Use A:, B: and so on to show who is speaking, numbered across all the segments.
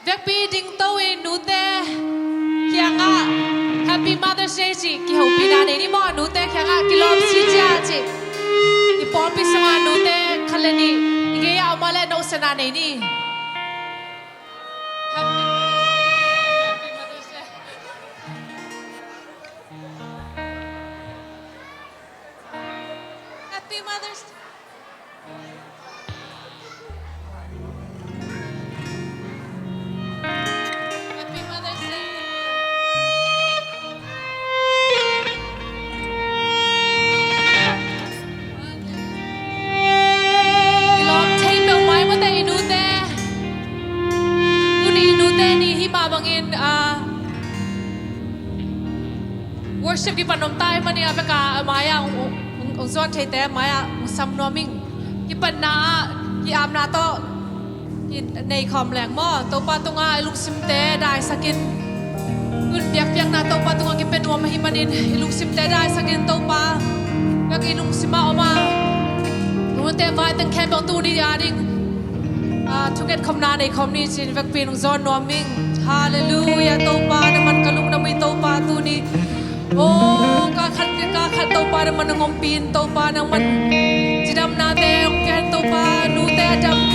A: việc bị đình tàu in nụ tê kia ngã Happy Mother's Day chị kia hậu pina này đi mò nụ tê kia ngã kia lọp xí cha chị đi bỏ bị sang nụ tê khăn lên đi cái áo mà lên đâu sang này đi Happy Mother's Day worship ki panom tai mani apeka maya ong zon thei te maya sam noming ki panna ki amna to ki nei khom leng mo to pa tunga ilung simte dai sakin kun piak piak na to pa tunga ki penwa mahi manin ilung simte dai sakin to pa yak ilung sima oma nu te vai tang khem bang tu ni ya ding to get khom na nei khom ni chin vak pin ong zon noming hallelujah to pa naman kalung na mi to pa tu ni oh kakat tau pa naman ng umpin tau pa naman sidam natin ang piyan tau pa nute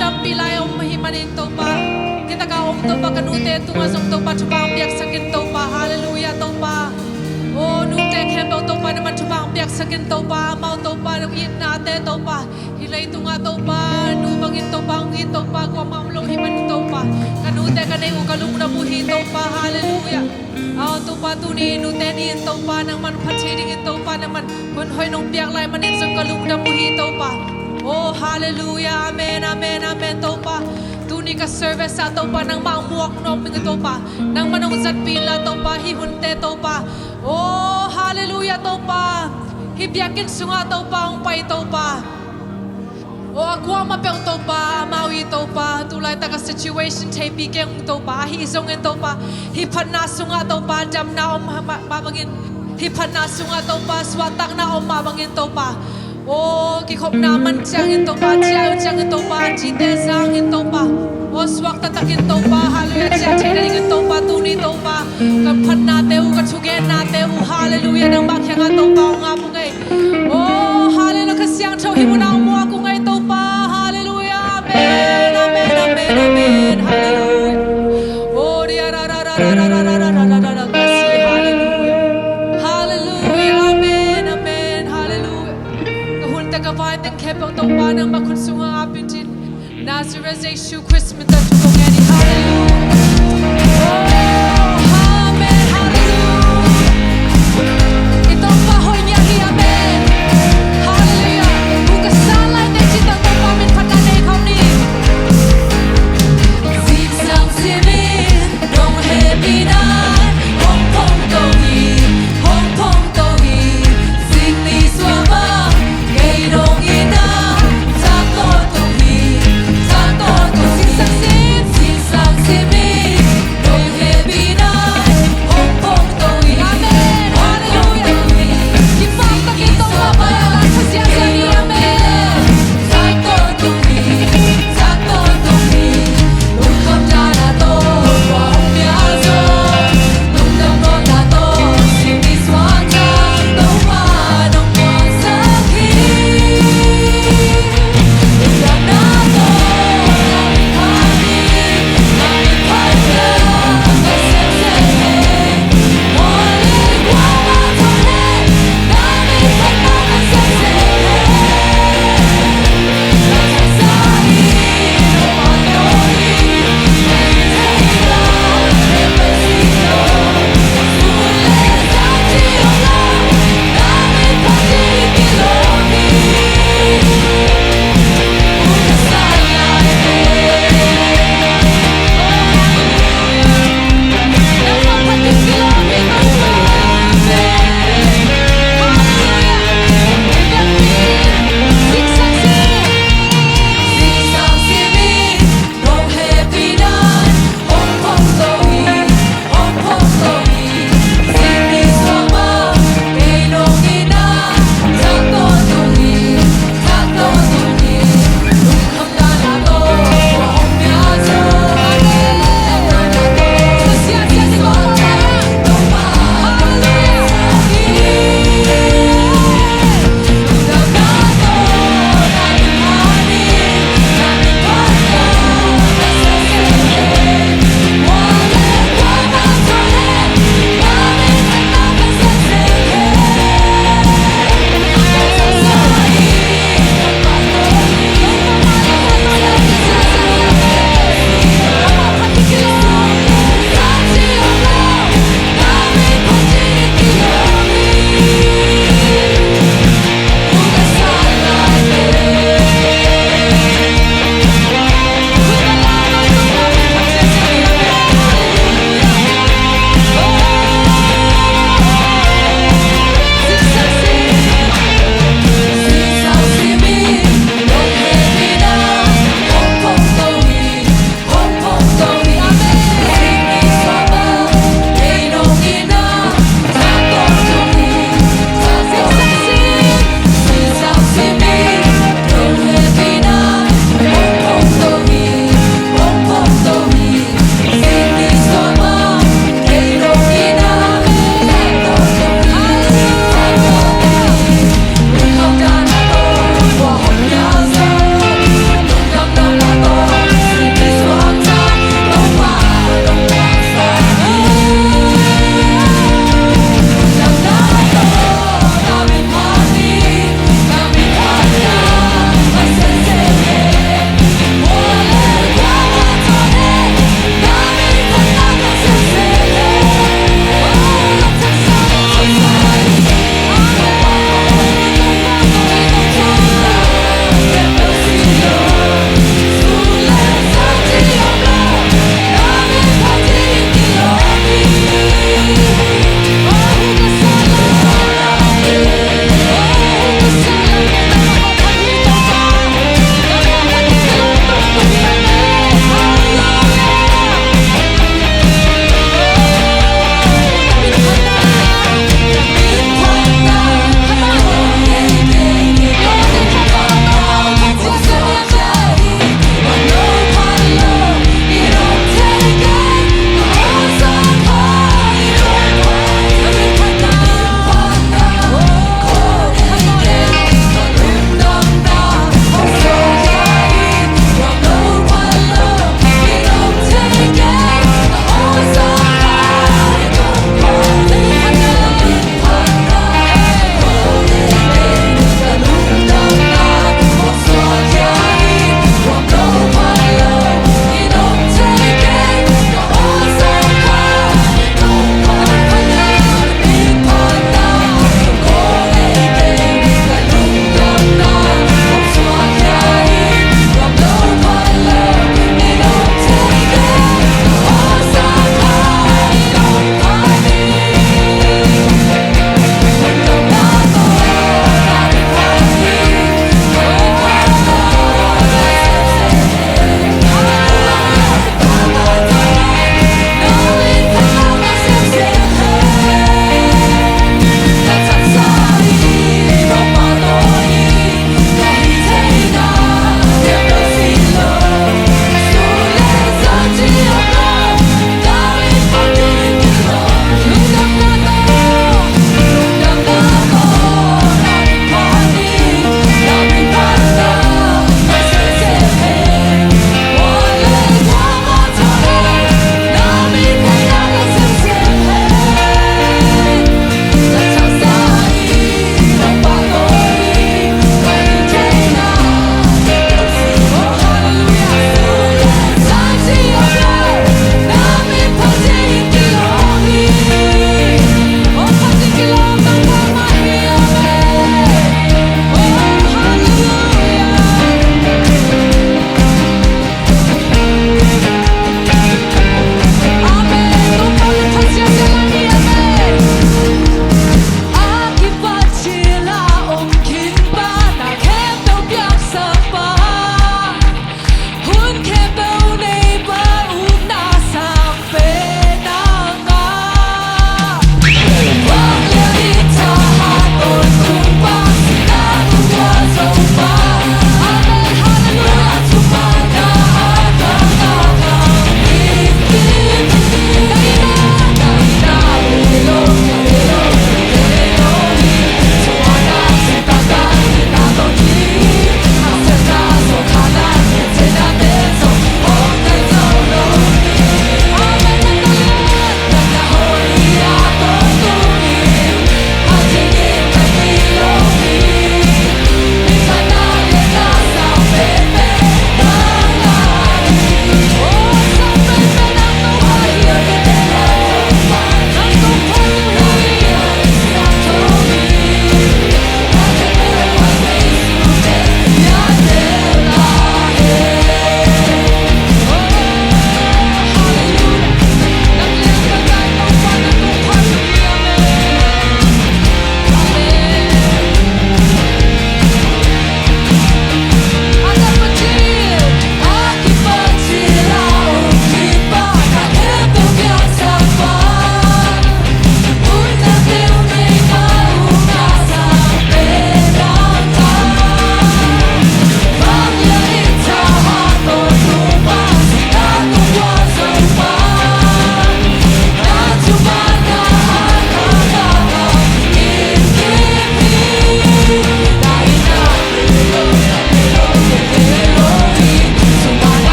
A: dam pilay ang mahimanin tau pa kita ka om tau pa kanute tungasong tau pa chupang piyak sakin tau pa hallelujah tau pa oh nute kembaw tau pa naman chupang piyak sakin tau pa mau tau pa nung iit natin tau pa hilay tunga tau pa nubangin tau pa ngit tau pa kwamamlong himanin tau pa kanute kanay ukalung na buhi tau pa hallelujahเอาตัวปาตูนีนูเตนีนตัวปานังมันพัชดิ่งตัวปานังมันคนหอยนงเปียกลายมันเองสังกลุงดำมุฮีตัวปาโอ้ฮาเลลูยาอาเมนอาเมนอาเมนตัวปาตูนีก็เซอร์วิสตัวปานังมังมวกนมมิงตัวปานังมันองจัดปีละตัวปาฮิหุนเตตัวปาโอ้ฮาเลลูยาตัวปาฮิบยากินสุงาตัวปาองไปตัวปาโอ้กว่ามาเป็นตัวปามาวีตัวปาตุลายตาก situation เทปีเก่งตัวปาฮิซงเงินตัวปาฮิพันนาสุงาตัวปาจำนาอมมาบังอินฮิพันนาสุงาตัวปาสวัตักนาอมมาบังอินตัวปาโอ้กิขบนามันจังอินตัวปาเจ้าจังอินตัวปาจีเตซังอินตัวปาโอ้สวักตักอินตัวปาฮาเลลูยาเจ้าเทนอินตัวปาตูนีตัวปากับพันนาเตวกับชุเกนนาเตวฮาเลลูยานังบักยังอาตัวปางาบุงไงโอ้ฮาเลลูยาขยังเจ้าฮิมุนามัวกุงไงตัวปาฮาเลลูยาอาเมนอาเมนอาเมนอาเมนฮาเลลูยาโอ้เดียรารารารารารารารารารารากัสซีฮาเลลูยาฮาเลลูยาอาเมนอาเมนฮาเลลูยากะหุ่นตะกะวายตังแค่ปองตัวปานังมาคุณสุงอาปินจินนาซาเรซชูคริสต์มาสตุกงแอนีฮาเลลูยาโอ้อาเมนฮาเลลูยาอิตองปาโฮยาฮิอาเมนฮาเลลูยาบุกซาไลเตจิตังตัวปามินพันนาเนคอมนีซิกซังซิมิดงเฮปีนายฮงพงโตฮีฮงพงโตฮีซิงนีสวาบาเกยดงอีนาซาโตโตฮีซาโตโตซิกซังซิ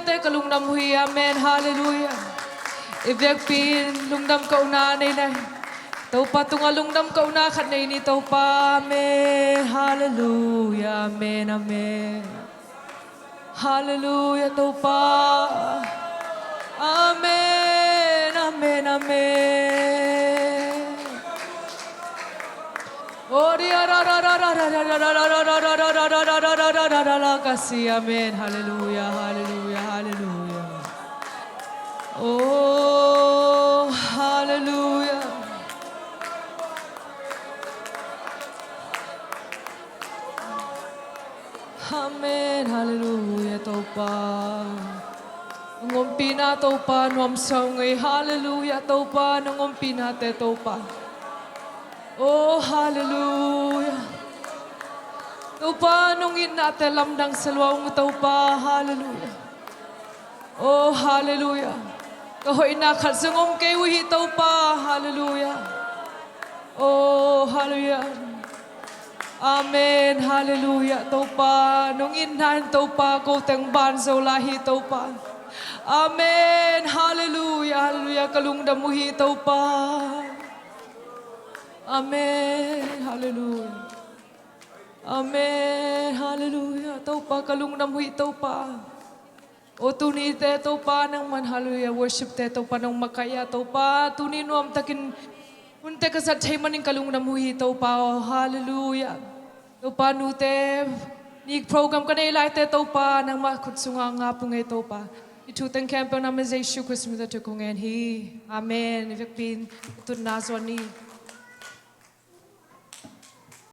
A: te kalungnam hui amen hallelujah ivek pin lungnam kauna nei nei tau pa tunga lungnam kauna khat nei ni tau pa amen hallelujah amen amen hallelujah tau pa amen amen amen kasih amen hallelujah hallelujah hallelujah oh hallelujah amen hallelujah topa ngompi na topa nuam saungai hallelujah topa ngompi na te topa oh hallelujah Taupa nungin natin lamdang sa luwang taupa. Hallelujah. Oh, hallelujah. Kahoy nakat sungong kay wihi taupa. Hallelujah. Oh, hallelujah. Amen. Hallelujah. Taupa nungin nan taupa ko teng banso lahi taupa. Amen. Hallelujah. Hallelujah. Kalungdam muhi taupa. Amen. Hallelujah. Amen. Hallelujah. Taupa kalungnam hui taupa. O tuni te taupa nang man hallelujah. Worship te taupa nang makaya taupa. Tuni nuam takin unte kasat chay maning kalungnam hui taupa. Oh hallelujah. Taupa nu te ni program ka na ilay te taupa nang makutsunga nga pungay taupa. Itutang kempo naman sa Yesu Christ mo ta tukungen hi. Amen. Ivek pin tutun naswan ni.